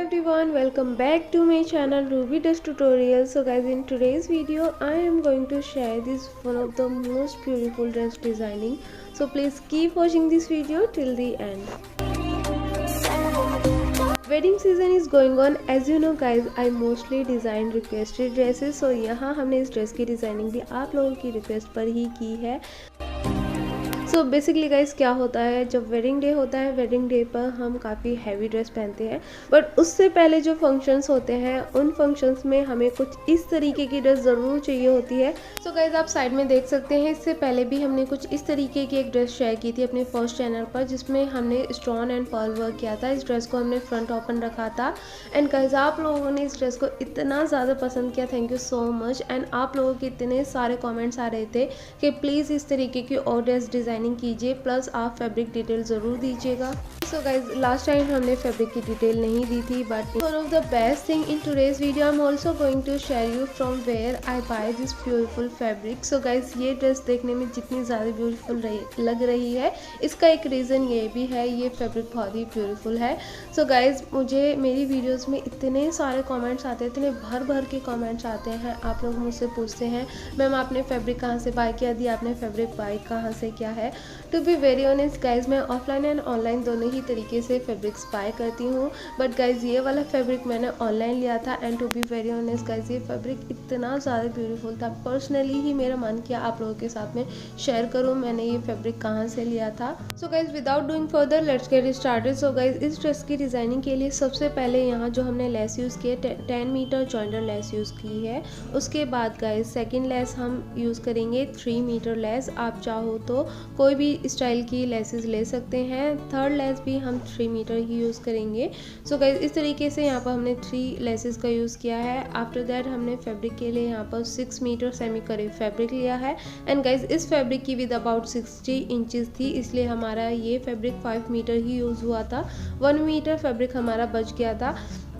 everyone, welcome back to my channel Ruby Does Tutorial. So guys, in today's video I am going to share this one of the most beautiful dress designing. So please keep watching this video till the end. Wedding season is going on. As you know guys, I mostly design requested dresses. So यहाँ हमने इस dress की designing भी आप लोगों की request पर ही की है. सो बेसिकली गाइस, क्या होता है जब वेडिंग डे होता है, वेडिंग डे पर हम काफ़ी हैवी ड्रेस पहनते हैं, बट उससे पहले जो फंक्शंस होते हैं उन फंक्शंस में हमें कुछ इस तरीके की ड्रेस ज़रूर चाहिए होती है. सो गाइस, आप साइड में देख सकते हैं, इससे पहले भी हमने कुछ इस तरीके की एक ड्रेस शेयर की थी अपने फर्स्ट चैनल पर, जिसमें हमने स्टोन एंड पर्ल वर्क किया था. इस ड्रेस को हमने फ्रंट ओपन रखा था. एंड गाइस, आप लोगों ने इस ड्रेस को इतना ज़्यादा पसंद किया, thank you so much. And आप लोगों के इतने सारे कॉमेंट्स आ रहे थे कि प्लीज़ इस तरीके की और ड्रेस डिज़ाइनिंग कीजिए, प्लस आप फैब्रिक डिटेल ज़रूर दीजिएगा. सो गाइज, लास्ट टाइम हमने फैब्रिक की डिटेल नहीं दी थी, but one of the best thing in today's video I am also going to share you from where I buy this beautiful fabric. So guys, ये dress देखने में जितनी ज़्यादा ब्यूटीफुल लग रही है, इसका एक रीज़न ये भी है, ये फैब्रिक बहुत ही ब्यूटीफुल है. सो गाइज, मुझे मेरी वीडियोज़ में इतने सारे कॉमेंट्स आते हैं, इतने भर भर के कॉमेंट्स आते हैं. आप लोग मुझसे पूछते हैं, मैम आपने फैब्रिक कहाँ से बाय किया, दी आपने फैब्रिक बाय कहाँ से किया है. To be very honest guys, मैं ऑफलाइन एंड ऑनलाइन दोनों ही तरीके से फैब्रिक्स बाय करती हूँ, बट गाइज ये वाला फैब्रिक मैंने ऑनलाइन लिया था. And to be very honest guys, ये फैब्रिक इतना ज़्यादा ब्यूटीफुल था, पर्सनली ही मेरा मन किया आप लोगों के साथ में शेयर करूँ मैंने ये फैब्रिक कहाँ से लिया था. So guys, without doing further let's get started. So guys, इस ड्रेस की डिज़ाइनिंग के लिए सबसे पहले यहाँ जो हमने लेस यूज़ की है, 10 मीटर जॉइंटर लेस यूज़ की है. उसके बाद गाइज सेकेंड लेस हम यूज़ करेंगे 3 मीटर लेस. आप चाहो तो कोई भी स्टाइल की लेसेस ले सकते हैं. थर्ड लेस भी हम 3 मीटर ही यूज़ करेंगे. सो गाइज, इस तरीके से यहाँ पर हमने 3 लेसेस का यूज़ किया है. आफ्टर दैट हमने फैब्रिक के लिए यहाँ पर 6 मीटर सेमी करीब फैब्रिक लिया है. एंड गाइज, इस फैब्रिक की विद अबाउट 60 इंचज़ थी, इसलिए हमारा ये फैब्रिक 5 मीटर ही यूज़ हुआ था. 1 मीटर फैब्रिक हमारा बच गया था.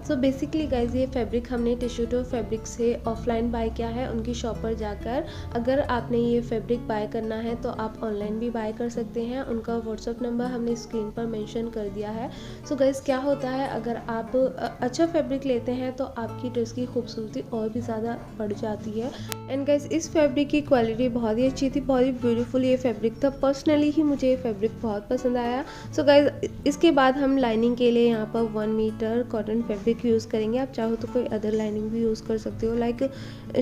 सो बेसिकली गाइज, ये फैब्रिक हमने टिश्यू टू फैब्रिक से ऑफलाइन बाय किया है, उनकी शॉप पर जाकर. अगर आपने ये फैब्रिक बाय करना है तो आप ऑनलाइन भी बाय कर सकते हैं. उनका व्हाट्सअप नंबर हमने स्क्रीन पर मेंशन कर दिया है. सो गाइज, क्या होता है, अगर आप अच्छा फैब्रिक लेते हैं तो आपकी ड्रेस की खूबसूरती और भी ज़्यादा बढ़ जाती है. एंड गाइज, इस फैब्रिक की क्वालिटी बहुत ही अच्छी थी, बहुत ही ब्यूटीफुल ये फैब्रिक था. पर्सनली ही मुझे ये फैब्रिक बहुत पसंद आया. सो गाइज, इसके बाद हम लाइनिंग के लिए यहाँ पर 1 मीटर कॉटन फैब्रिक यूज़ करेंगे. आप चाहो तो कोई अदर लाइनिंग भी यूज़ कर सकते हो, लाइक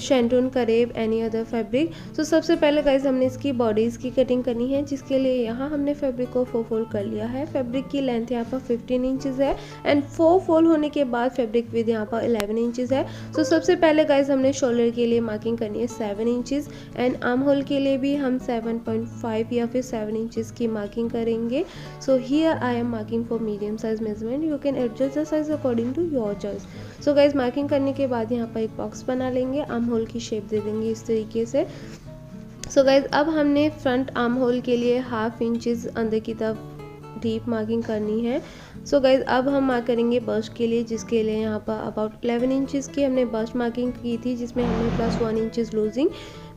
शैंटून, करेब, एनी अदर फैब्रिक. सो सबसे पहले गाइज हमने इसकी बॉडीज़ की कटिंग करनी है, जिसके लिए यहाँ हमने फैब्रिक को 4 फोल्ड कर लिया है. फैब्रिक की लेंथ यहाँ पर 15 इंचज़ है एंड 4 फोल्ड होने के बाद फैब्रिक विद यहाँ पर 11 इंचज़ है. सो सबसे पहले गाइज हमने शोल्डर के लिए मार्किंग करनी है 7 इंचज़ एंड आर्म होल के लिए भी हम 7.5 या फिर 7 इंचज़ की मार्किंग करेंगे. So here I am marking for medium size measurement. You can adjust the size according to your choice. So guys, marking करने के बाद यहाँ पर एक बॉक्स बना लेंगे, आर्म होल की शेप दे देंगे इस तरीके से. सो गाइज, अब हमने फ्रंट आर्म होल के लिए 1/2 इंचज़ अंदर की तरफ डीप मार्किंग करनी है. सो गाइज, अब हम मार्क करेंगे बस्ट के लिए, जिसके लिए यहाँ पर अबाउट 11 इंचज़ की हमने बस्ट मार्किंग की थी, जिसमें हमने प्लस 1 इंचज़ लूजिंग.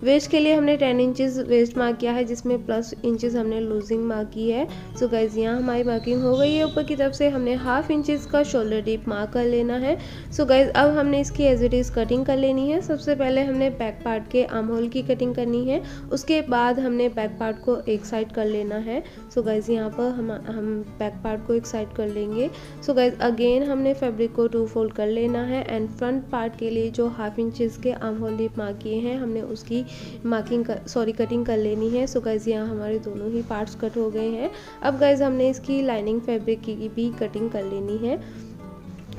वेस्ट के लिए हमने 10 इंचज़ वेस्ट मार्क किया है, जिसमें प्लस इंचज़ हमने लूजिंग मार्क की है. सो गाइज, यहाँ हमारी मार्किंग हो गई है. ऊपर की तरफ से हमने 1/2 इंचज़ का शोल्डर डीप मार्क कर लेना है. सो गाइज, अब हमने इसकी एज इट इज़ कटिंग कर लेनी है. सबसे पहले हमने बैक पार्ट के आर्म होल की कटिंग करनी है, उसके बाद हमने बैक पार्ट को एक साइड कर लेना है. सो गाइज, यहाँ पर हम बैक पार्ट को एक साइड कर लेंगे. सो गाइज, अगेन हमने फैब्रिक को 2 फोल्ड कर लेना है एंड फ्रंट पार्ट के लिए जो 1/2 इंचज़ के आर्म होल डीप मार्क किए हैं, हमने उसकी कटिंग कर लेनी है. सो गाइज, यहाँ हमारे दोनों ही पार्ट्स कट हो गए हैं. अब गाइज, हमने इसकी लाइनिंग फैब्रिक की भी कटिंग कर लेनी है.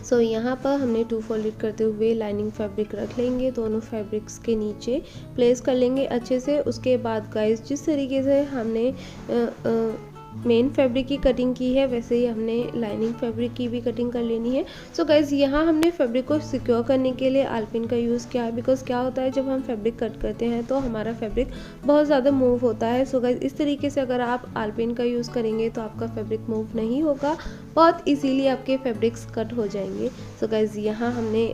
सो यहाँ पर हमने 2 फोल्ड करते हुए लाइनिंग फैब्रिक रख लेंगे, दोनों फैब्रिक्स के नीचे प्लेस कर लेंगे अच्छे से. उसके बाद गाइज, जिस तरीके से हमने मेन फैब्रिक की कटिंग की है, वैसे ही हमने लाइनिंग फैब्रिक की भी कटिंग कर लेनी है. सो गाइज, यहाँ हमने फैब्रिक को सिक्योर करने के लिए आलपिन का यूज़ किया है, बिकॉज क्या होता है, जब हम फैब्रिक कट करते हैं तो हमारा फैब्रिक बहुत ज़्यादा मूव होता है. सो गाइज, इस तरीके से अगर आप आलपिन का यूज़ करेंगे तो आपका फैब्रिक मूव नहीं होगा, बहुत ईजीली आपके फैब्रिक्स कट हो जाएंगे. सो गाइज, यहाँ हमने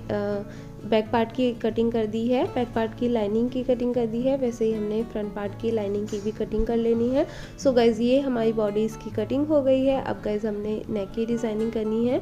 बैक पार्ट की कटिंग कर दी है, बैक पार्ट की लाइनिंग की कटिंग कर दी है, वैसे ही हमने फ्रंट पार्ट की लाइनिंग की भी कटिंग कर लेनी है. सो गाइज, ये हमारी बॉडीज़ की कटिंग हो गई है. अब गाइज, हमने नेक की डिज़ाइनिंग करनी है.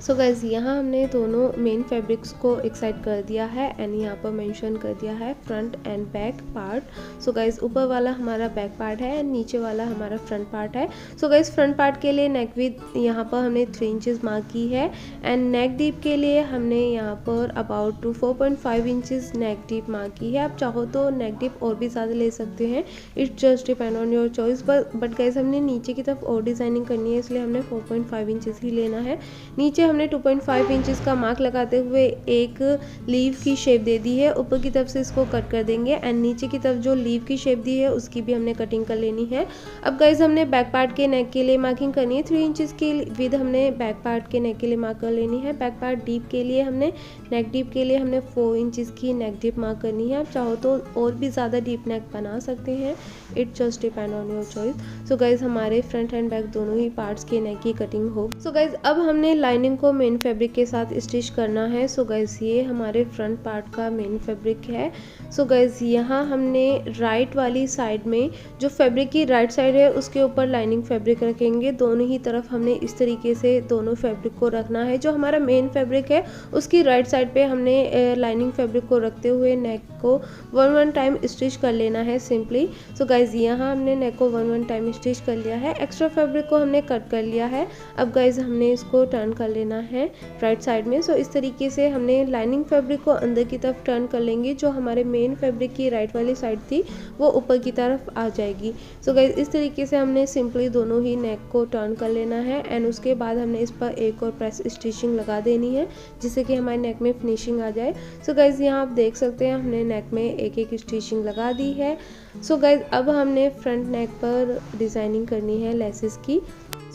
सो गाइज़ यहाँ हमने दोनों मेन फैब्रिक्स को एक साइड कर दिया है एंड यहाँ पर मेंशन कर दिया है front end back part. So guys ऊपर वाला हमारा बैक पार्ट है एंड नीचे वाला हमारा फ्रंट पार्ट है। सो गाइज़ फ्रंट पार्ट के लिए नेक विड्थ यहाँ पर हमने 3 इंचेस मार्क की है एंड नेक डीप के लिए हमने यहाँ पर about 4.5 inches neck deep mark की है। आप चाहो तो नेक डीप और भी ज़्यादा ले सकते हैं, it's just depend on your choice. But guys हमने नीचे की तरफ और डिज़ाइनिंग करनी है, इसलिए हमने 4.5 इंचेस ही लेना है। नीचे हमने 2.5 इंचेस का मार्क लगाते हुए एक लीव की शेप दे दी है, ऊपर की तरफ से इसको कट कर देंगे एंड नीचे की तरफ जो लीव की शेप दी है उसकी भी हमने कटिंग कर लेनी है। अब गाइज हमने बैक पार्ट के नेक के लिए मार्किंग करनी है, 3 इंचेस की विद हमने बैक पार्ट के नेक के लिए मार्क कर लेनी है। बैक पार्ट डीप के लिए हमने नेक डीप के लिए हमने 4 इंचेस की नेक डीप मार्क करनी है। आप चाहो तो और भी ज़्यादा डीप नेक बना सकते हैं, it just depend on your choice. So guys हमारे फ्रंट एंड बैक दोनों ही पार्ट्स के नेक की कटिंग हो। सो गाइज अब हमने लाइनिंग को मेन फैब्रिक के साथ स्टिच करना है। सो गाइज ये हमारे फ्रंट पार्ट का मेन फैब्रिक है। सो गाइज यहाँ हमने राइट वाली साइड में जो फैब्रिक की राइट साइड है उसके ऊपर लाइनिंग फैब्रिक रखेंगे। दोनों ही तरफ हमने इस तरीके से दोनों फैब्रिक को रखना है। जो हमारा मेन फैब्रिक है उसकी राइट साइड पे हमने लाइनिंग फैब्रिक को रखते हुए नेक को 1 टाइम स्टिच कर लेना है सिंपली। सो गाइज यहाँ हमने नेक को 1 टाइम स्टिच कर लिया है, एक्स्ट्रा फैब्रिक को हमने कट कर लिया है। अब गाइज हमने इसको टर्न कर लेना है राइट साइड में। सो इस तरीके से हमने लाइनिंग फैब्रिक को अंदर की तरफ टर्न कर लेंगे। जो हमारे मेन फैब्रिक की राइट वाली साइड थी वो ऊपर की तरफ आ जाएगी। सो गाइज इस तरीके से हमने सिंपली दोनों ही नेक को टर्न कर लेना है एंड उसके बाद हमने इस पर एक और प्रेस स्टिचिंग लगा देनी है जिससे कि हमारे नेक में फिनिशिंग आ जाए। सो गाइज यहाँ आप देख सकते हैं हमने नेक में एक एक स्टिचिंग लगा दी है। सो गाइज अब हमने फ्रंट नेक पर डिज़ाइनिंग करनी है लेसेस की।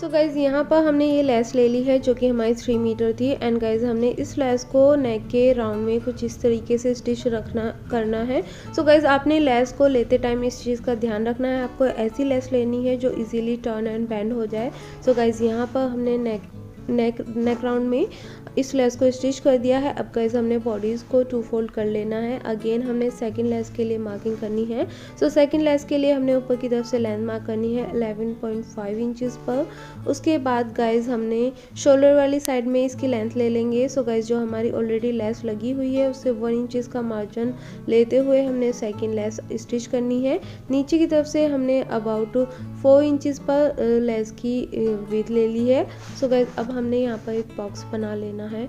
सो गाइज़ यहाँ पर हमने ये लेस ले ली है जो कि हमारी 3 मीटर थी एंड गाइज़ हमने इस लेस को नेक के राउंड में कुछ इस तरीके से स्टिच करना है। सो गाइज़ आपने लेस को लेते टाइम इस चीज़ का ध्यान रखना है, आपको ऐसी लेस लेनी है जो इजीली टर्न एंड बेंड हो जाए। सो गाइज़ यहाँ पर हमने नेक राउंड में इस लेस को स्टिच कर दिया है। अब गाइस हमने बॉडीज़ को 2 फोल्ड कर लेना है। अगेन हमने सेकंड लेस के लिए मार्किंग करनी है। सो सेकंड लेस के लिए हमने ऊपर की तरफ से लेंथ मार्क करनी है 11.5 इंचेस पर। उसके बाद गाइस हमने शोल्डर वाली साइड में इसकी लेंथ ले लेंगे। सो गाइस जो हमारी ऑलरेडी लेस लगी हुई है उससे 1 इंचेस का मार्जिन लेते हुए हमने सेकेंड लेस स्टिच करनी है। नीचे की तरफ से हमने अबाउट 4 इंचेस पर लेस की विड्थ ले ली है। सो गाइस अब हमने यहाँ पर एक बॉक्स बना लेना है।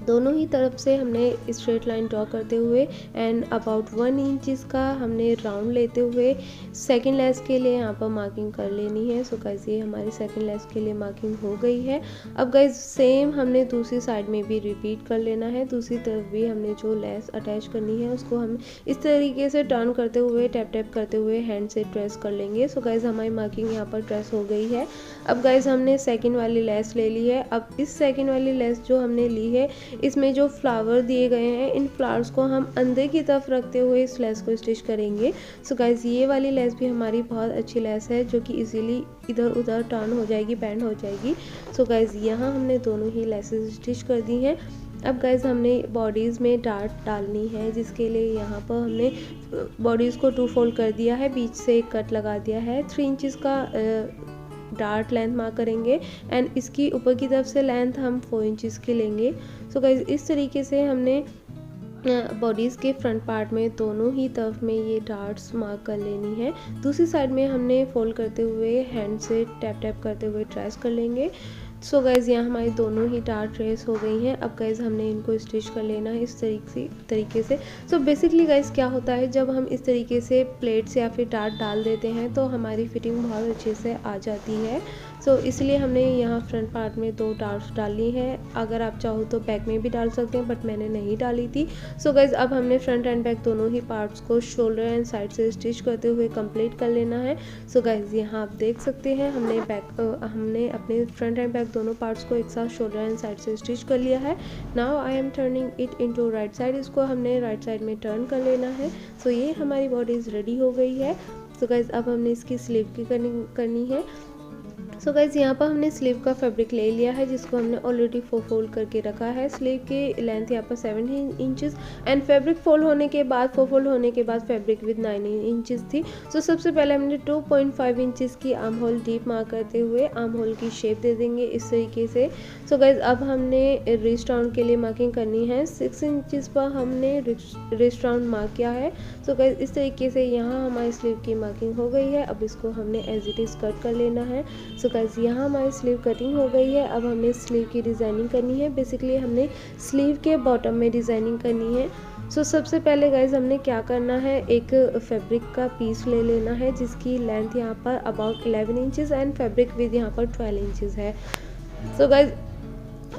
दोनों ही तरफ से हमने स्ट्रेट लाइन ड्रॉ करते हुए एंड अबाउट 1 इंच का हमने राउंड लेते हुए सेकंड लेस के लिए यहाँ पर मार्किंग कर लेनी है। सो गाइस ये हमारी सेकंड लेस के लिए मार्किंग हो गई है। अब गाइस सेम हमने दूसरी साइड में भी रिपीट कर लेना है। दूसरी तरफ भी हमने जो लेस अटैच करनी है उसको हम इस तरीके से टर्न करते हुए टैप टैप करते हुए हैंड से ट्रेस कर लेंगे। सो गाइस हमारी मार्किंग यहाँ पर ट्रेस हो गई है। अब गाइस हमने सेकेंड वाली लेस ले ली है। अब इस सेकेंड वाली लेस जो हमने ली है इसमें जो फ्लावर दिए गए हैं इन फ्लावर्स को हम अंदर की तरफ रखते हुए इस लेस को स्टिच करेंगे। सो गाइस ये वाली लेस भी हमारी बहुत अच्छी लेस है जो कि इजीली इधर उधर टर्न हो जाएगी, बेंड हो जाएगी। सो गाइस यहाँ हमने दोनों ही लेसेस स्टिच कर दी हैं। अब गाइस हमने बॉडीज़ में डार्ट डालनी है जिसके लिए यहाँ पर हमने बॉडीज़ को 2 फोल्ड कर दिया है, बीच से एक कट लगा दिया है। 3 इंचेस का डार्ट लेंथ मार्क करेंगे एंड इसकी ऊपर की तरफ से लेंथ हम 4 इंचेस की लेंगे। सो गाइस इस तरीके से हमने बॉडीज़ के फ्रंट पार्ट में दोनों ही तरफ में ये डार्ट्स मार्क कर लेनी है। दूसरी साइड में हमने फोल्ड करते हुए हैंड से टैप टैप करते हुए ट्रेस कर लेंगे। सो गाइज़ यहाँ हमारी दोनों ही डार्ट ट्रेस हो गई हैं। अब गाइज़ हमने इनको स्टिच कर लेना है इस तरीके से। सो बेसिकली गाइज़ क्या होता है जब हम इस तरीके से प्लेट्स या फिर डार्ट डाल देते हैं तो हमारी फिटिंग बहुत अच्छे से आ जाती है। सो इसलिए हमने यहाँ फ्रंट पार्ट में 2 डार्ट्स डाली हैं। अगर आप चाहो तो बैक में भी डाल सकते हैं बट मैंने नहीं डाली थी। सो गाइज़ अब हमने फ्रंट एंड बैक दोनों ही पार्ट्स को शोल्डर एंड साइड से स्टिच करते हुए कंप्लीट कर लेना है। सो गाइज़ यहाँ आप देख सकते हैं हमने अपने फ्रंट एंड बैक दोनों पार्ट्स को एक साथ शोल्डर एंड साइड से स्टिच कर लिया है। Now I am turning it into right side. इसको हमने राइट साइड में टर्न कर लेना है। सो ये हमारी बॉडीज़ रेडी हो गई है। सो गाइज़ अब हमने इसकी स्लीव की करनी है। सो गाइज़ यहाँ पर हमने स्लीव का फैब्रिक ले लिया है जिसको हमने ऑलरेडी फोल्ड करके रखा है। स्लीव की लेंथ यहाँ पर 7 इंचेस एंड फैब्रिक फोल्ड होने के बाद फोल्ड होने के बाद फैब्रिक विद 9 इंचेस थी। सो सबसे पहले हमने 2.5 इंचेस की आर्म होल डीप मार्क करते हुए आर्म होल की शेप दे देंगे इस तरीके से। सो गाइज़ अब हमने रिस्ट राउंड के लिए मार्किंग करनी है। 6 इंचेस पर हमने रिस्ट राउंड मार्क किया है। सो गाइज़ इस तरीके से यहाँ हमारी स्लीव की मार्किंग हो गई है। अब इसको हमने एज इट इज़ कट कर लेना है। सो गाइज़ यहाँ हमारी स्लीव कटिंग हो गई है। अब हमें स्लीव की डिज़ाइनिंग करनी है। बेसिकली हमने स्लीव के बॉटम में डिज़ाइनिंग करनी है। सो सबसे पहले गाइज़ हमने क्या करना है, एक फैब्रिक का पीस ले लेना है जिसकी लेंथ यहाँ पर about 11 inches and fabric with यहाँ पर 12 इंचेस है। सो गाइज़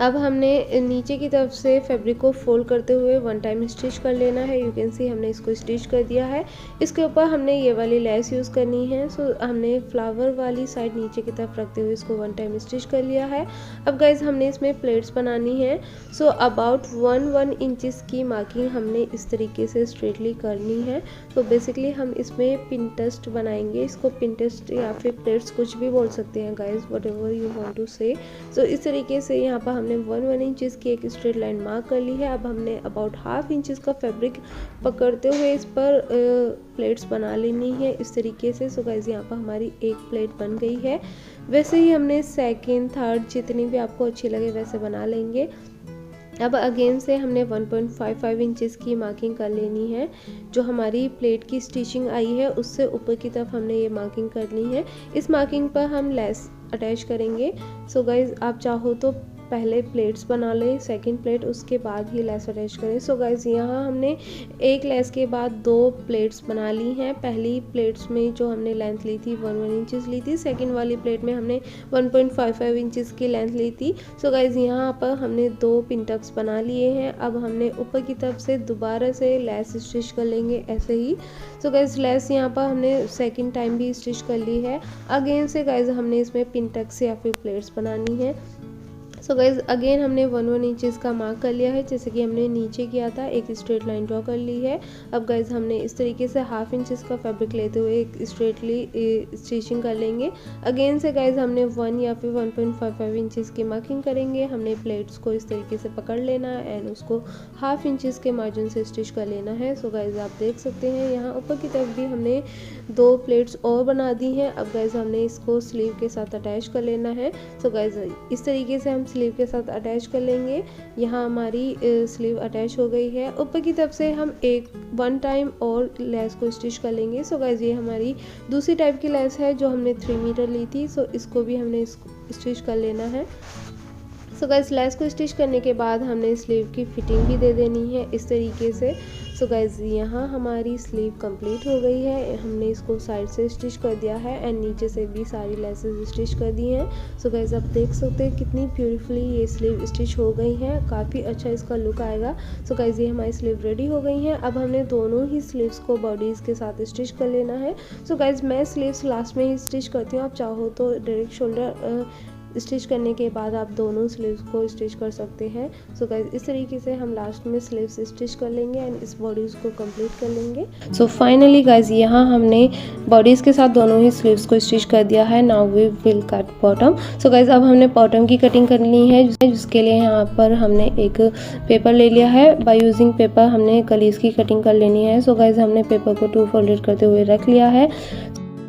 अब हमने नीचे की तरफ से फैब्रिक को फोल्ड करते हुए 1 टाइम स्टिच कर लेना है। यू कैन सी हमने इसको स्टिच कर दिया है। इसके ऊपर हमने ये वाली लेस यूज़ करनी है। सो हमने फ्लावर वाली साइड नीचे की तरफ रखते हुए इसको 1 टाइम स्टिच कर लिया है। अब गाइज हमने इसमें प्लेट्स बनानी है। सो अबाउट 1 इंचेस की मार्किंग हमने इस तरीके से स्ट्रेटली करनी है। तो बेसिकली हम इसमें पिंटेस्ट बनाएंगे। इसको पिंटेस्ट या फिर प्लेट्स कुछ भी बोल सकते हैं guys, whatever you want to say. So इस तरीके से यहाँ पर हमने 1 इंचेस की एक स्ट्रेट लाइन मार्क कर ली है। अब हमने अबाउट ½ इंचेस का फैब्रिक पकड़ते हुए इस पर प्लेट्स बना लेनी है इस तरीके से। सो गाइस यहाँ पर हमारी एक प्लेट बन गई है। वैसे ही हमने सेकंड, थर्ड जितनी भी आपको अच्छी लगे वैसे बना लेंगे। अब अगेन से हमने 1.55 इंचेस की मार्किंग कर लेनी है। जो हमारी प्लेट की स्टिचिंग आई है उससे ऊपर की तरफ हमने ये मार्किंग करनी है। इस मार्किंग पर हम लेस अटैच करेंगे। सो गाइज आप चाहो तो पहले प्लेट्स बना लें, सेकंड प्लेट उसके बाद ही लेस अटैच करें। सो गाइज यहाँ हमने एक लेस के बाद 2 प्लेट्स बना ली हैं। पहली प्लेट्स में जो हमने लेंथ ली थी 1 इंचेस ली थी। सेकंड वाली प्लेट में हमने 1.55 इंचेस की लेंथ ली थी। सो गाइज यहाँ पर हमने 2 पिन टक्स बना लिए हैं। अब हमने ऊपर की तरफ से दोबारा से लेस स्टिच कर लेंगे ऐसे ही। सो गाइज लेस यहाँ पर हमने सेकंड टाइम भी स्टिच कर ली है। अगेन से गाइज हमने इसमें पिन टक्स या फिर प्लेट्स बनानी है। सो गाइज अगेन हमने 1 इंचेस का मार्क कर लिया है जैसे कि हमने नीचे किया था। एक स्ट्रेट लाइन ड्रॉ कर ली है। अब गाइज हमने इस तरीके से ½ इंचेस का फैब्रिक लेते हुए एक स्ट्रेटली स्टिचिंग कर लेंगे। अगेन से गाइज हमने 1 या फिर 1.55 इंचेस की मार्किंग करेंगे। हमने प्लेट्स को इस तरीके से पकड़ लेना है एंड उसको ½ इंचेस के मार्जिन से स्टिच कर लेना है। सो गाइज आप देख सकते हैं यहाँ ऊपर की तरफ भी हमने 2 प्लेट्स और बना दी हैं। अब गाइज हमने इसको स्लीव के साथ अटैच कर लेना है। सो गाइज इस तरीके से हम स्लीव के साथ अटैच कर लेंगे। यहाँ हमारी स्लीव अटैच हो गई है। ऊपर की तरफ से हम 1 टाइम और लेस को स्टिच कर लेंगे। सो गाइज ये हमारी दूसरी टाइप की लेस है जो हमने 3 मीटर ली थी। सो इसको भी हमने स्टिच कर लेना है। सो गाइज लेस को स्टिच करने के बाद हमने स्लीव की फिटिंग भी दे देनी है इस तरीके से। सो गाइज यहाँ हमारी स्लीव कंप्लीट हो गई है। हमने इसको साइड से स्टिच कर दिया है एंड नीचे से भी सारी लेसेस स्टिच कर दी हैं। सो गाइज आप देख सकते हैं कितनी ब्यूटीफुली ये स्लीव स्टिच हो गई हैं। काफ़ी अच्छा इसका लुक आएगा। सो गाइज ये हमारी स्लीव रेडी हो गई हैं। अब हमने दोनों ही स्लीव्स को बॉडीज़ के साथ स्टिच कर लेना है। सो गाइज मैं स्लीव्स लास्ट में ही स्टिच करती हूँ। आप चाहो तो डायरेक्ट शोल्डर स्टिच करने के बाद आप दोनों स्लीव्स को स्टिच कर सकते हैं। सो गाइज इस तरीके से हम लास्ट में स्लीव्स स्टिच कर लेंगे एंड इस बॉडीज़ को कंप्लीट कर लेंगे। सो फाइनली गाइज यहाँ हमने बॉडीज़ के साथ दोनों ही स्लीव्स को स्टिच कर दिया है। Now we will cut bottom. So guys अब हमने बॉटम की कटिंग करनी है जिसके लिए यहाँ पर हमने एक पेपर ले लिया है। बाय यूजिंग पेपर हमने कलीज की कटिंग कर लेनी है। सो गाइज हमने पेपर को 2 फोल्डेड करते हुए रख लिया है।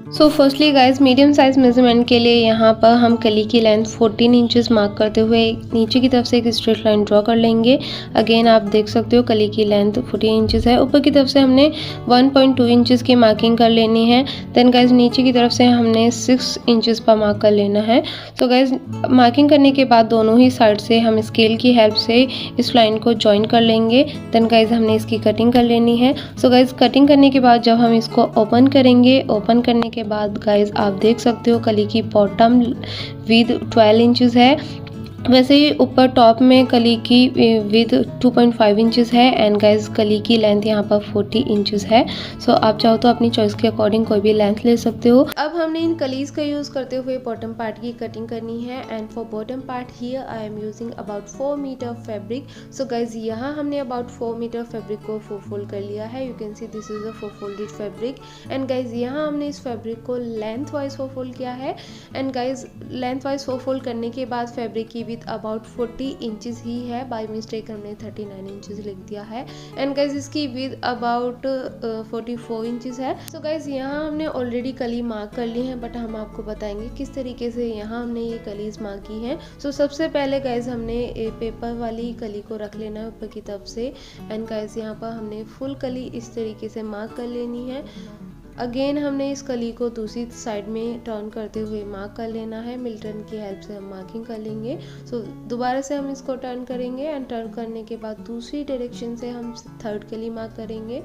So firstly guys medium size measurement के लिए यहाँ पर हम कली की लेंथ 14 इंचेस मार्क करते हुए नीचे की तरफ से एक स्ट्रेट लाइन ड्रॉ कर लेंगे। अगेन आप देख सकते हो कली की लेंथ 14 इंचेस है। ऊपर की तरफ से हमने 1.2 इंचेस की मार्किंग कर लेनी है। देन गाइज नीचे की तरफ से हमने 6 इंचेस पर मार्क कर लेना है। तो गाइज मार्किंग करने के बाद दोनों ही साइड से हम स्केल की हेल्प से इस लाइन को ज्वाइन कर लेंगे। देन गाइज हमने इसकी कटिंग कर लेनी है। सो गाइज कटिंग करने के बाद जब हम इसको ओपन करेंगे, ओपन करने के बाद गाइज आप देख सकते हो कली की बॉटम विद 12 इंचेस है वैसे ही ऊपर टॉप में कली की विद 2.5 इंचेस है एंड गाइस कली की लेंथ यहाँ पर 40 इंचेस है। सो आप चाहो तो अपनी चॉइस के अकॉर्डिंग कोई भी लेंथ ले सकते हो। अब हमने इन कलीज का यूज करते हुए बॉटम पार्ट की कटिंग करनी है and for bottom part here I am using about 4 meter fabric. So guys यहाँ हमने अबाउट 4 मीटर फैब्रिक को 4 फोल्ड कर लिया है। You can see this is a 4 folded fabric and guys यहाँ हमने इस फैब्रिक को लेंथ वाइज 4 फोल्ड किया है and guys length wise 4 fold करने के बाद फैब्रिक की विथ अबाउट 40 इंचेस ही है। बाय मिस्टेक हमने 39 इंचेस लिख दिया है एंड गाइज इसकी विथ अबाउट 44 इंचेस है। सो गाइज यहाँ हमने ऑलरेडी कली मार्क कर ली है बट हम आपको बताएंगे किस तरीके से यहाँ हमने ये कलीज मार्क की है। सो सबसे पहले गाइज हमने पेपर वाली कली को रख लेना है ऊपर की तरफ से एंड गाइज यहाँ पर हमने फुल कली इस तरीके से मार्क कर लेनी है। अगेन हमने इस कली को दूसरी साइड में टर्न करते हुए मार्क कर लेना है। मिल्टन की हेल्प से हम मार्किंग कर लेंगे। सो दोबारा से हम इसको टर्न करेंगे एंड टर्न करने के बाद दूसरी डायरेक्शन से हम थर्ड कली मार्क करेंगे।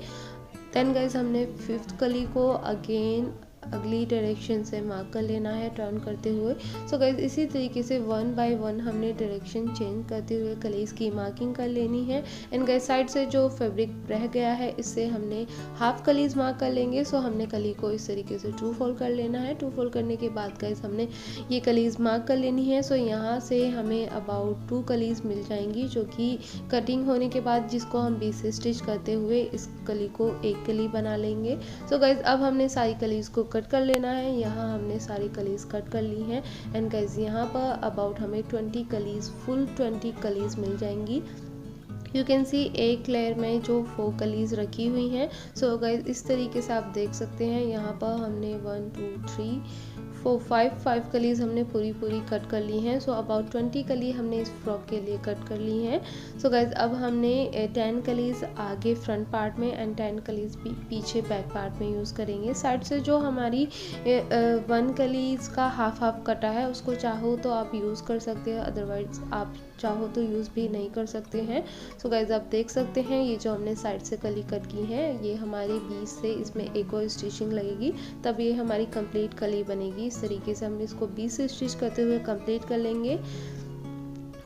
देन गाइज हमने फिफ्थ कली को अगेन अगली डायरेक्शन से मार्क कर लेना है टर्न करते हुए। सो गाइज इसी तरीके से 1 बाय 1 हमने डायरेक्शन चेंज करते हुए कलीज की मार्किंग कर लेनी है एंड गाइज साइड से जो फैब्रिक रह गया है इससे हमने हाफ कलीज मार्क कर लेंगे। सो हमने कली को इस तरीके से 2 फोल्ड कर लेना है। 2 फोल्ड करने के बाद गाइज हमने ये कलीज मार्क कर लेनी है। सो यहाँ से हमें अबाउट 2 कलीज मिल जाएंगी जो कि कटिंग होने के बाद जिसको हम बीच से स्टिच करते हुए इस कली को एक कली बना लेंगे। सो गाइज अब हमने सारी कलीज को कट कर लेना है। यहाँ हमने सारी कलीज कट कर ली हैं एंड गाइज यहाँ पर अबाउट हमें 20 कलीज फुल 20 कलीज मिल जाएंगी। यू कैन सी एक लेयर में जो 4 कलीज रखी हुई हैं। सो गाइज इस तरीके से आप देख सकते हैं यहाँ पर हमने 1 2 3 4 5 कलीज हमने पूरी कट कर ली हैं। सो अबाउट 20 कली हमने इस फ्रॉक के लिए कट कर ली हैं। सो गाइज अब हमने 10 कलीज आगे फ्रंट पार्ट में एंड 10 कलीज पीछे बैक पार्ट में यूज़ करेंगे। साइड से जो हमारी 1 कलीज का हाफ कटा है उसको चाहो तो आप यूज़ कर सकते हैं, अदरवाइज आप चाहो तो यूज़ भी नहीं कर सकते हैं। सो गाइज आप देख सकते हैं ये जो हमने साइड से कली कट की है ये हमारे बीच से इसमें एक और स्टिचिंग लगेगी तब ये हमारी कंप्लीट कली बनेगी। इस तरीके से हम इसको बीच से स्टिच करते हुए कंप्लीट कर लेंगे।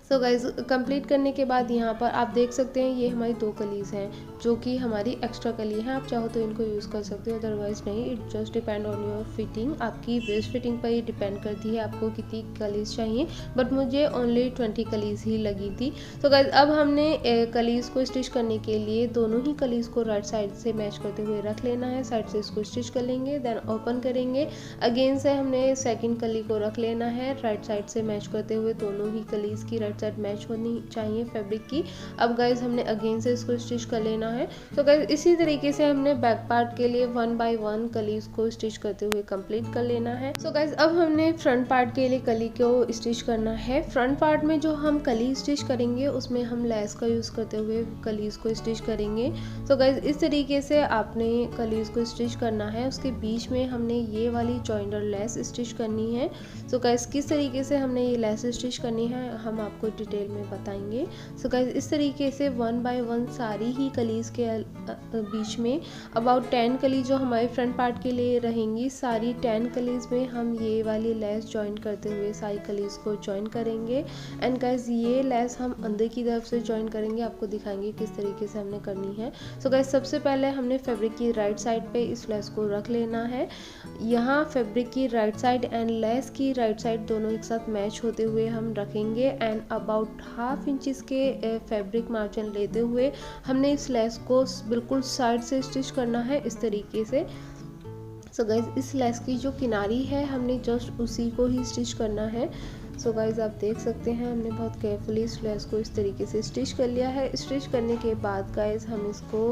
सो गाइज कंप्लीट करने के बाद यहाँ पर आप देख सकते हैं ये हमारी 2 कलीज हैं जो कि हमारी एक्स्ट्रा कली है। आप चाहो तो इनको यूज़ कर सकते हो, अदरवाइज नहीं। It just depend on your fitting, आपकी वेस्ट फिटिंग पर ये डिपेंड करती है आपको कितनी कलीज चाहिए। बट मुझे ओनली 20 कलीज ही लगी थी। तो गाइज अब हमने कलीज को स्टिच करने के लिए दोनों ही कलीज को राइट साइड से मैच करते हुए रख लेना है। साइड से इसको स्टिच कर लेंगे, देन ओपन करेंगे। अगेन से हमने सेकेंड कली को रख लेना है राइट साइड से मैच करते हुए। दोनों ही कलीज की राइट साइड मैच होनी चाहिए फैब्रिक की। अब गाइज हमने अगेन से इसको स्टिच कर लेना है। तो गाइज इसी तरीके से हमने बैक पार्ट के लिए 1 बाय 1 कलीज को स्टिच करते हुए कंप्लीट कर लेना है। सो गाइज अब हमने फ्रंट पार्ट के लिए कली को स्टिच करना है। फ्रंट पार्ट में जो हम कली स्टिच करेंगे उसमें हम लेस का यूज करते हुए कलीज को स्टिच करेंगे। तो गाइज इस तरीके से आपने कलीज को स्टिच करना है। उसके बीच में हमने ये वाली जॉइंटर लेस स्टिच करनी है। सो गाइज किस तरीके से हमने ये लेस स्टिच करनी है हम आपको डिटेल में बताएंगे। सो गाइज इस तरीके से 1 बाय 1 सारी ही कलीज के बीच में अबाउट 10 कली जो हमारे फ्रंट पार्ट के लिए रहेंगी, सारी 10 कलीज में हम ये वाली लेस ज्वाइन करते हुए सारी कलीज को ज्वाइन करेंगे। एंड गाइज ये लेस हम अंदर की तरफ से ज्वाइन करेंगे, आपको दिखाएंगे किस तरीके से हमने करनी है। सो गाइज सबसे पहले हमने फैब्रिक की राइट साइड पे इस लेस को रख लेना है। यहाँ फैब्रिक की राइट साइड एंड लेस की राइट साइड दोनों एक साथ मैच होते हुए हम रखेंगे एंड अबाउट हाफ इंचेस के फैब्रिक मार्जिन लेते हुए हमने इस लेस को बिल्कुल साइड से स्टिच करना है इस तरीके से। सो गाइज इस लेस की जो किनारी है हमने जस्ट उसी को ही स्टिच करना है। सो गाइज आप देख सकते हैं हमने बहुत केयरफुली इस लेस को इस तरीके से स्टिच कर लिया है। स्टिच करने के बाद गाइज हम इसको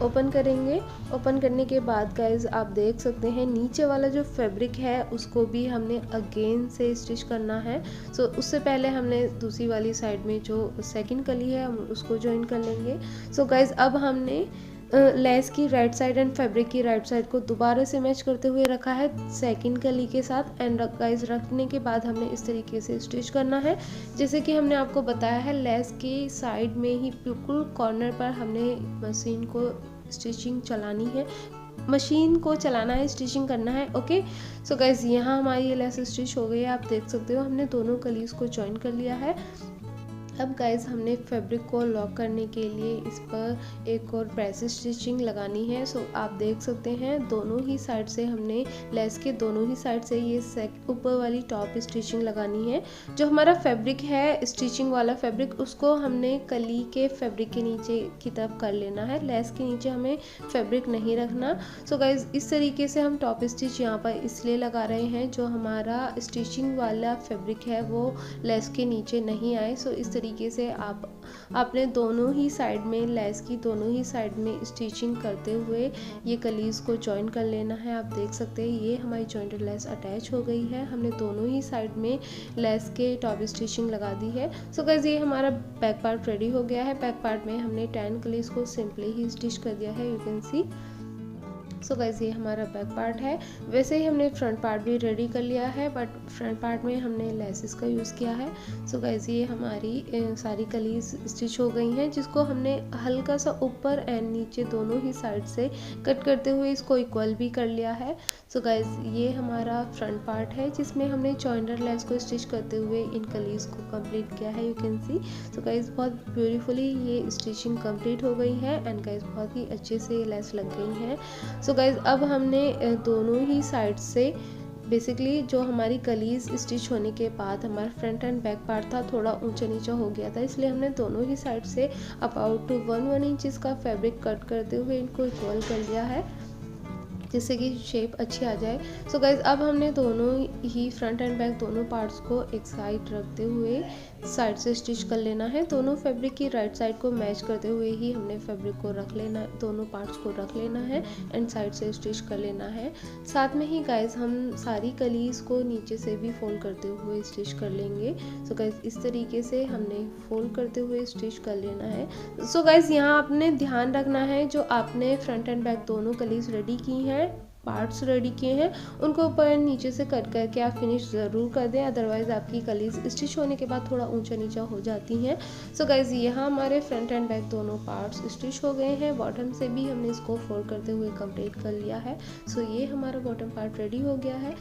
ओपन करेंगे। ओपन करने के बाद गाइज आप देख सकते हैं नीचे वाला जो फैब्रिक है उसको भी हमने अगेन से स्टिच करना है। सो उससे पहले हमने दूसरी वाली साइड में जो सेकंड कली है हम उसको ज्वाइन कर लेंगे। सो गाइज अब हमने लेस की राइट साइड एंड फैब्रिक की राइट साइड को दोबारा से मैच करते हुए रखा है सेकंड कली के साथ। एंड गाइज रखने के बाद हमने इस तरीके से स्टिच करना है जैसे कि हमने आपको बताया है। लेस की साइड में ही बिल्कुल कॉर्नर पर हमने मशीन को स्टिचिंग चलानी है। मशीन को चलाना है, स्टिचिंग करना है। ओके, सो गाइज यहाँ हमारी ये लेस स्टिच हो गई है, आप देख सकते हो हमने दोनों कलीज को जॉइन कर लिया है। अब गाइज हमने फैब्रिक को लॉक करने के लिए इस पर एक और प्रेस स्टिचिंग लगानी है। सो आप देख सकते हैं दोनों ही साइड से हमने लेस के दोनों ही साइड से ये ऊपर वाली टॉप स्टिचिंग लगानी है। जो हमारा फैब्रिक है स्टिचिंग वाला फैब्रिक, उसको हमने कली के फैब्रिक के नीचे की तरफ कर लेना है, लेस के नीचे हमें फैब्रिक नहीं रखना। सो गाइज इस तरीके से हम टॉप स्टिच यहाँ पर इसलिए लगा रहे हैं जो हमारा स्टिचिंग वाला फैब्रिक है वो लेस के नीचे नहीं आए। सो इस तरीके से आपने दोनों ही साइड में लेस की दोनों ही साइड में स्टिचिंग करते हुए ये कलीज को जॉइन कर लेना है। आप देख सकते हैं ये हमारी जॉइंटेड लेस अटैच हो गई है, हमने दोनों ही साइड में लेस के टॉप स्टिचिंग लगा दी है। सो गाइस ये हमारा बैक पार्ट रेडी हो गया है। बैक पार्ट में हमने 10 कलीज को सिंपली ही स्टिच कर दिया है, you can C. So guys ये हमारा बैक पार्ट है। वैसे ही हमने फ्रंट पार्ट भी रेडी कर लिया है, बट फ्रंट पार्ट में हमने लेसेस का यूज़ किया है। सो गाइस ये हमारी सारी कलीज स्टिच हो गई हैं, जिसको हमने हल्का सा ऊपर एंड नीचे दोनों ही साइड से कट करते हुए इसको इक्वल भी कर लिया है। सो गाइस ये हमारा फ्रंट पार्ट है जिसमें हमने जॉइंटर लेस को स्टिच करते हुए इन कलीज को कंप्लीट किया है, you can C. So guys बहुत ब्यूटीफुली ये स्टिचिंग कंप्लीट हो गई है एंड गाइस बहुत ही अच्छे से लेस लग गई है। सो गाइज अब हमने दोनों ही साइड से बेसिकली जो हमारी कलीज स्टिच होने के बाद हमारा फ्रंट एंड बैक पार्ट था थोड़ा ऊंचा नीचा हो गया था, इसलिए हमने दोनों ही साइड से अबाउट 1 इंच का फैब्रिक कट करते हुए इनको इक्वल कर लिया है जिससे कि शेप अच्छी आ जाए। सो गाइज अब हमने दोनों ही फ्रंट एंड बैक दोनों पार्ट्स को एक साइड रखते हुए साइड से स्टिच कर लेना है। दोनों फैब्रिक की राइट साइड को मैच करते हुए ही हमने फैब्रिक को रख लेना, दोनों पार्ट्स को रख लेना है एंड साइड से स्टिच कर लेना है। साथ में ही गाइज हम सारी कलीज को नीचे से भी फोल्ड करते हुए स्टिच कर लेंगे। सो गाइज इस तरीके से हमने फोल्ड करते हुए स्टिच कर लेना है। सो गाइज यहाँ आपने ध्यान रखना है जो आपने फ्रंट एंड बैक दोनों कलीज रेडी की हैं, पार्ट्स रेडी किए हैं, उनको ऊपर नीचे से कट करके आप फिनिश ज़रूर कर दें, अदरवाइज़ आपकी कलीज स्टिच होने के बाद थोड़ा ऊंचा नीचा हो जाती हैं। सो गाइज यहाँ हमारे फ्रंट एंड बैक दोनों पार्ट्स स्टिच हो गए हैं, बॉटम से भी हमने इसको फोल्ड करते हुए कंप्लीट कर लिया है। सो ये हमारा बॉटम पार्ट रेडी हो गया है।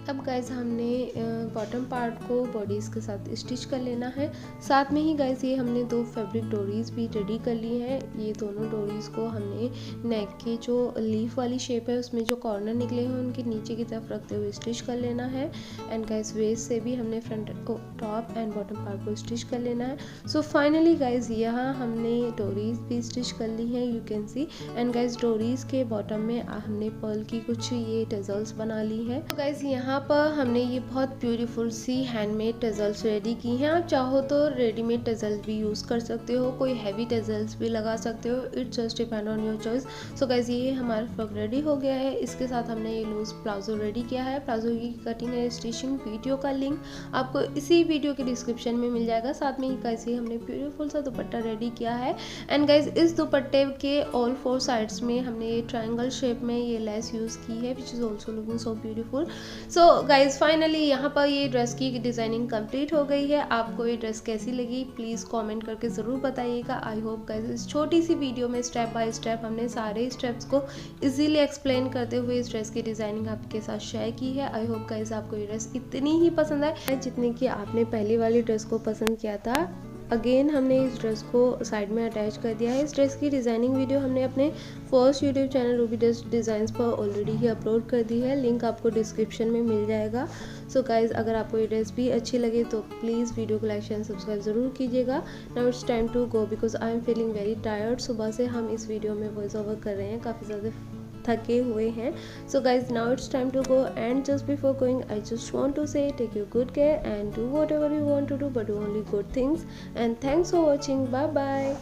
अब गाइज हमने बॉटम पार्ट को बॉडीज़ के साथ स्टिच कर लेना है। साथ में ही गाइज ये हमने 2 फैब्रिक डोरीज भी रेडी कर ली हैं। ये दोनों डोरीज़ को हमने नेक के जो लीफ वाली शेप है उसमें जो कॉर्नर निकले हैं उनके नीचे की तरफ रखते हुए स्टिच कर लेना है। एंड गाइज वेस्ट से भी हमने फ्रंट को टॉप एंड बॉटम पार्ट को स्टिच कर लेना है। सो फाइनली गाइज यहाँ हमने डोरीज भी स्टिच कर ली हैं, you can see. And guys डोरीज के बॉटम में हमने पर्ल की कुछ ये टजल्स बना ली हैं। तो गाइज यहाँ पर हमने ये बहुत ब्यूटीफुल सी हैंडमेड टजल्स रेडी की हैं। आप चाहो तो रेडीमेड टजल्स भी यूज़ कर सकते हो, कोई हैवी टजल्स भी लगा सकते हो, it's just depend on your choice. So guys ये हमारा फ्रॉक रेडी हो गया है। इसके साथ हमने ये लूज प्लाजो रेडी किया है। प्लाजो की कटिंग एंड स्टिचिंग वीडियो का लिंक आपको इसी वीडियो के डिस्क्रिप्शन में मिल जाएगा। साथ में ही गाइज ये हमने ब्यूटीफुल सा दुपट्टा रेडी किया है। एंड गाइज इस दुपट्टे के ऑल 4 साइड्स में हमने ये ट्रायंगल शेप में ये लेस यूज़ की है, which is also looking so beautiful. So guys finally यहाँ पर ये ड्रेस की डिज़ाइनिंग कंप्लीट हो गई है। आपको ये ड्रेस कैसी लगी प्लीज़ कमेंट करके ज़रूर बताइएगा। आई होप गाइज इस छोटी सी वीडियो में स्टेप बाय स्टेप हमने सारे स्टेप्स को इजीली एक्सप्लेन करते हुए इस ड्रेस की डिज़ाइनिंग आपके साथ शेयर की है। आई होप गाइज आपको ये ड्रेस इतनी ही पसंद आए जितनी कि आपने पहली वाली ड्रेस को पसंद किया था। अगेन हमने इस ड्रेस को साइड में अटैच कर दिया है। इस ड्रेस की डिज़ाइनिंग वीडियो हमने अपने first YouTube channel Ruby dress designs पर ऑलरेडी ही अपलोड कर दी है, लिंक आपको डिस्क्रिप्शन में मिल जाएगा। सो गाइज अगर आपको ये ड्रेस भी अच्छी लगे तो प्लीज़ वीडियो को लाइक शेयर सब्सक्राइब ज़रूर कीजिएगा। Now it's time to go because I am feeling very tired. सुबह से हम इस वीडियो में वॉइस ओवर कर रहे हैं, काफ़ी ज़्यादा थके हुए हैं। So guys now it's time to go and just before going I just want to say take your good care and do whatever you want to do but do only good things and thanks for watching. Bye bye.